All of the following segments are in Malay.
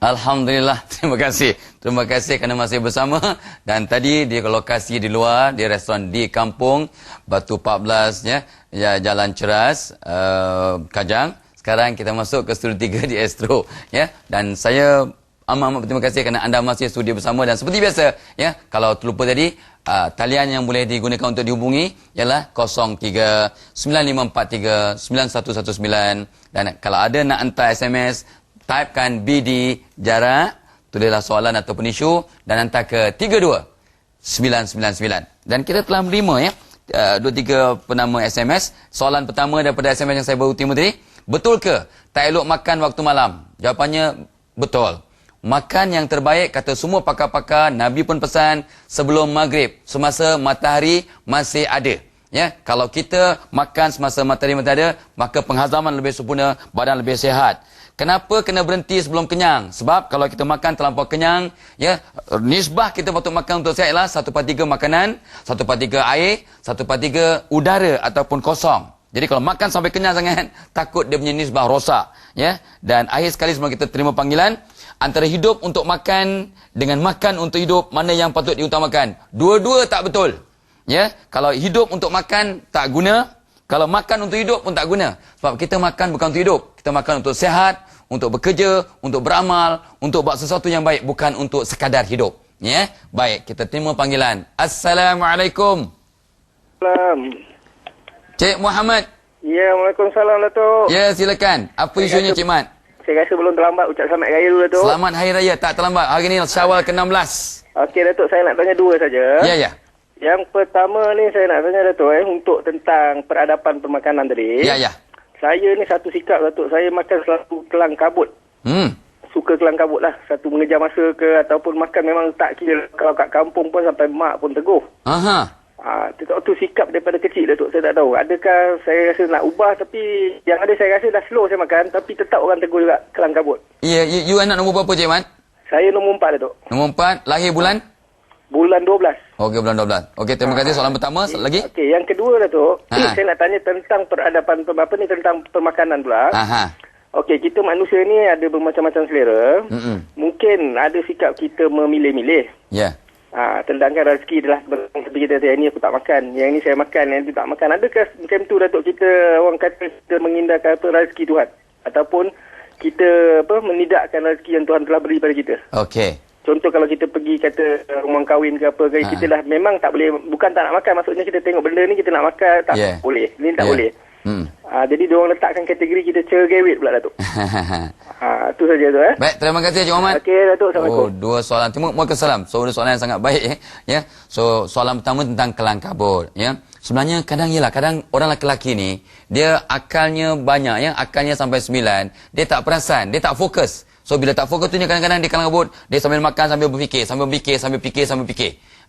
Alhamdulillah, terima kasih. Terima kasih kerana masih bersama. Dan tadi di lokasi di luar, di restoran di kampung Batu 14 ya, Jalan Ceras, Kajang. Sekarang kita masuk ke studio 3 di Astro ya. Dan saya amat berterima kasih kerana anda masih studio bersama. Dan seperti biasa ya, kalau terlupa tadi, talian yang boleh digunakan untuk dihubungi ialah 03-9543-9119. Dan kalau ada nak hantar SMS, typekan BD jarak, tulislah soalan ataupun isu dan hantar ke 32999. Dan kita telah menerima ya 2-3 penama SMS. Soalan pertama daripada SMS yang saya baru terima tadi, betul ke tak elok makan waktu malam? Jawapannya betul. Makan yang terbaik kata semua pakar-pakar, Nabi pun pesan sebelum maghrib, semasa matahari masih ada. Ya, kalau kita makan semasa matahari masih ada, maka penghazaman lebih sempurna, badan lebih sihat. Kenapa kena berhenti sebelum kenyang? Sebab kalau kita makan terlampau kenyang, ya, nisbah kita patut makan untuk sihat ialah 1/3 makanan, 1/3 air, 1/3 udara ataupun kosong. Jadi kalau makan sampai kenyang sangat, takut dia punya nisbah rosak. Ya? Dan akhir sekali sebelum kita terima panggilan, antara hidup untuk makan dengan makan untuk hidup, mana yang patut diutamakan? Dua-dua tak betul. Ya? Kalau hidup untuk makan, tak guna. Kalau makan untuk hidup pun tak guna. Sebab kita makan bukan untuk hidup. Kita makan untuk sihat, untuk bekerja, untuk beramal, untuk buat sesuatu yang baik, bukan untuk sekadar hidup. Ya? Baik, kita terima panggilan. Assalamualaikum. Salam. Cik Muhammad. Ya, Waalaikumsalam, Datuk. Ya, silakan. Apa isunya, Cik Mat? Saya rasa belum terlambat ucap selamat raya dulu, Datuk. Selamat Hari Raya, tak terlambat. Hari ini Syawal ke-16. Okey, Datuk, saya nak tanya dua saja. Ya, ya. Yang pertama ni saya nak tanya, Datuk, untuk tentang peradaban permakanan tadi. Ya, ya. Saya ni satu sikap, Datuk. Saya makan selalu kelang kabut. Suka kelang kabut lah. Satu mengejar masa ke ataupun makan memang tak kira. Kalau kat kampung pun sampai mak pun teguh. Aha. Itu sikap daripada kecil, Datuk. Saya tak tahu. Adakah saya rasa nak ubah, tapi yang ada saya rasa dah slow saya makan, tapi tetap orang teguh juga kelang kabut. Ya, you anak nombor berapa, Cik Mat? Saya nombor 4, Datuk. Nombor 4, lahir bulan? Bulan 12. Okey, bulan 12. Okey, terima kasih. Soalan pertama, lagi? Okey, yang kedua, Datuk. Saya nak tanya tentang peradaban, tentang permakanan pula. Aha. Okey, kita manusia ni ada bermacam-macam selera. Mungkin ada sikap kita memilih-milih. Ya. Sedangkan rezeki adalah seperti kita kata, ni aku tak makan, yang ni saya makan, yang ni tak makan. Adakah macam tu, Datuk, kita orang kata kita mengindahkan rezeki Tuhan ataupun kita menidakkan rezeki yang Tuhan telah beri pada kita? Okey. Contoh kalau kita pergi kata rumah kahwin ke apa ke, kita dah memang tak boleh, bukan tak nak makan, maksudnya kita tengok benda ni kita nak makan, tak boleh, ni tak boleh. Jadi diorang letakkan kategori kita cerewet pula, Datuk. Itu saja tu. Baik, terima kasih Cik Muhammad. Okey, Datuk, Assalamualaikum. Dua soalan. Waalaikumsalam. So, soalan yang sangat baik ya. So, soalan pertama tentang kelang kabut ya. Sebenarnya kadang orang lelaki ni dia akalnya banyak ya, akalnya sampai 9. Dia tak perasan, dia tak fokus. So bila tak fokus tu kadang-kadang dia kelang kabut, dia sambil makan sambil berfikir, sambil fikir.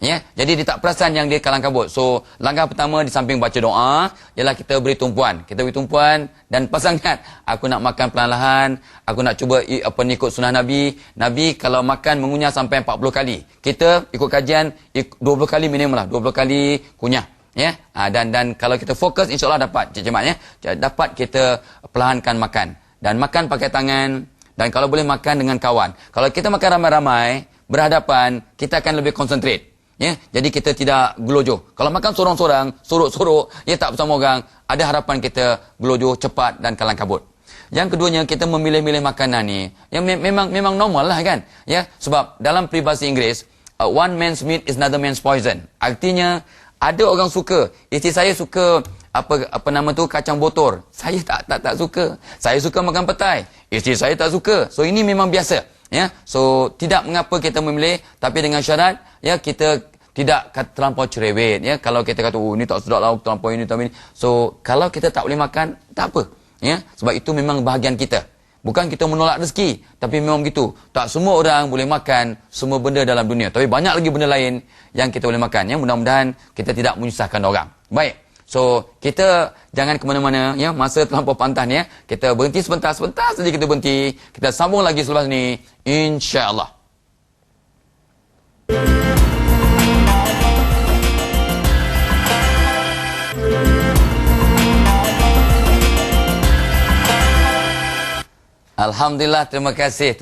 Ya, jadi dia tak perasan yang dia kelang kabut. So langkah pertama di samping baca doa ialah kita beri tumpuan. Kita beri tumpuan dan pasangan, aku nak makan perlahan-lahan, aku nak cuba ikut sunnah Nabi. Nabi kalau makan mengunyah sampai 40 kali. Kita ikut kajian 20 kali minimum lah, 20 kali kunyah. Ya, dan kalau kita fokus, insya-Allah dapat, Cik Mat ya. Dapat kita perlahankan makan dan makan pakai tangan, dan kalau boleh makan dengan kawan. Kalau kita makan ramai-ramai berhadapan, kita akan lebih konsentrate. Ya, jadi kita tidak gelojoh. Kalau makan sorang-sorang, sorok-sorok, ya tak bersama orang, ada harapan kita gelojoh cepat dan kelang kabut. Yang keduanya, kita memilih-milih makanan ni yang memang normal lah kan. Ya, sebab dalam peribahasa Inggeris, one man's meat is another man's poison. Artinya ada orang suka, isteri saya suka apa nama tu, kacang botor. Saya tak suka. Saya suka makan petai. Isteri saya tak suka. So ini memang biasa. Ya. So tidak mengapa kita memilih, tapi dengan syarat ya kita tidak terlampau cerewet ya. Kalau kita kata ini tak sedap lah, terlampau ini tak ini. So kalau kita tak boleh makan, tak apa. Ya. Sebab itu memang bahagian kita. Bukan kita menolak rezeki, tapi memang begitu. Tak semua orang boleh makan semua benda dalam dunia. Tapi banyak lagi benda lain yang kita boleh makan. Ya, mudah-mudahan kita tidak menyusahkan orang. Baik. So, kita jangan ke mana-mana. Ya, masa terlampau pantas ya. Kita berhenti sebentar saja kita berhenti. Kita sambung lagi selepas ni. InsyaAllah. Alhamdulillah, terima kasih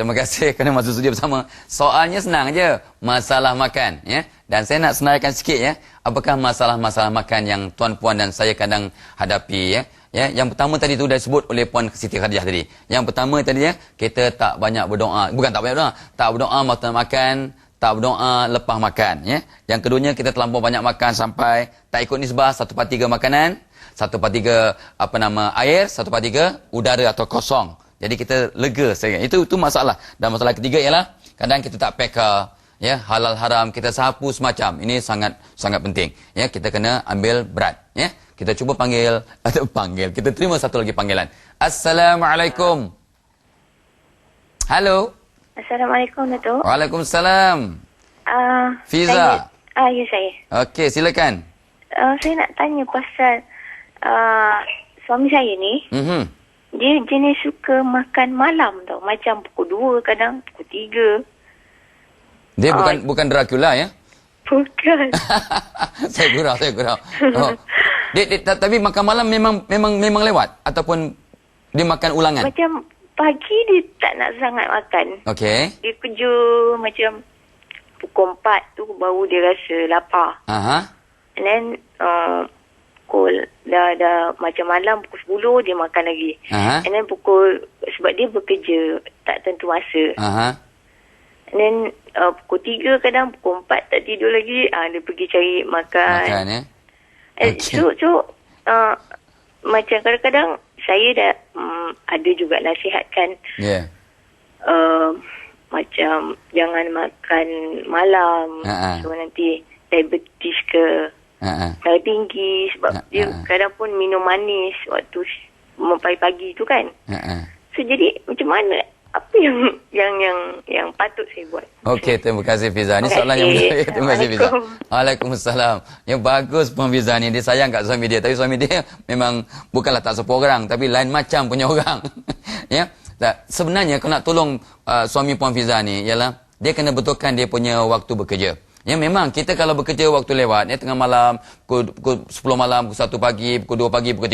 kerana masuk studio bersama. Soalnya senang je, masalah makan, ya. Dan saya nak senaraikan sikit, ya. Apakah masalah-masalah makan yang tuan-puan dan saya kadang hadapi, ya. Ya, yang pertama tadi tu dah disebut oleh Puan Siti Khadijah tadi. Yang pertama tadi, ya, kita tak banyak berdoa. Bukan tak banyak berdoa, tak berdoa masa makan, tak berdoa lepas makan, ya. Yang keduanya, kita terlampau banyak makan sampai tak ikut nisbah 1/3 makanan, 1/3 air, 1/3 udara atau kosong. Jadi kita lega saya. Itu masalah. Dan masalah ketiga ialah kadang kita tak peka, ya, halal haram kita sapu semacam. Ini sangat penting. Ya, kita kena ambil berat, ya. Kita cuba panggil. Kita terima satu lagi panggilan. Assalamualaikum. Halo. Assalamualaikum, Datuk. Waalaikumsalam. Fiza. Ya, saya. Okey, silakan. Saya nak tanya pasal suami saya ni. Dia jenis suka makan malam tau. Macam pukul 2, kadang pukul 3. Dia bukan Dracula, ya? Bukan. Saya gurau. Oh. Tapi makan malam memang lewat ataupun dia makan ulangan? Macam pagi dia tak nak sangat makan. Okey. Dia kerja macam pukul 4 tu baru dia rasa lapar. And then pukul dah macam malam pukul 10 dia makan lagi. And then sebab dia bekerja tak tentu masa. And then pukul 3 kadang pukul 4 tak tidur lagi, dia pergi cari makan. Ya. Okay. So macam kadang-kadang saya dah ada juga nasihatkan. Yeah. Macam jangan makan malam. So nanti diabetes ke darah tinggi sebab dia kadang pun minum manis waktu pagi-pagi tu kan. So jadi macam mana, apa yang patut saya buat? Okey, terima kasih Fiza. Ni soalan yang betul. Terima kasih Fiza. Waalaikumsalam. Yang bagus Puan Fiza ni, dia sayang kat suami dia, tapi suami dia memang bukanlah tak sepupu orang, tapi lain macam punya orang. Ya. Sebenarnya kalau nak tolong suami Puan Fiza ni ialah dia kena betulkan dia punya waktu bekerja. Ya, memang kita kalau bekerja waktu lewat, ya, tengah malam, pukul 10 malam, pukul 1 pagi, pukul 2 pagi, pukul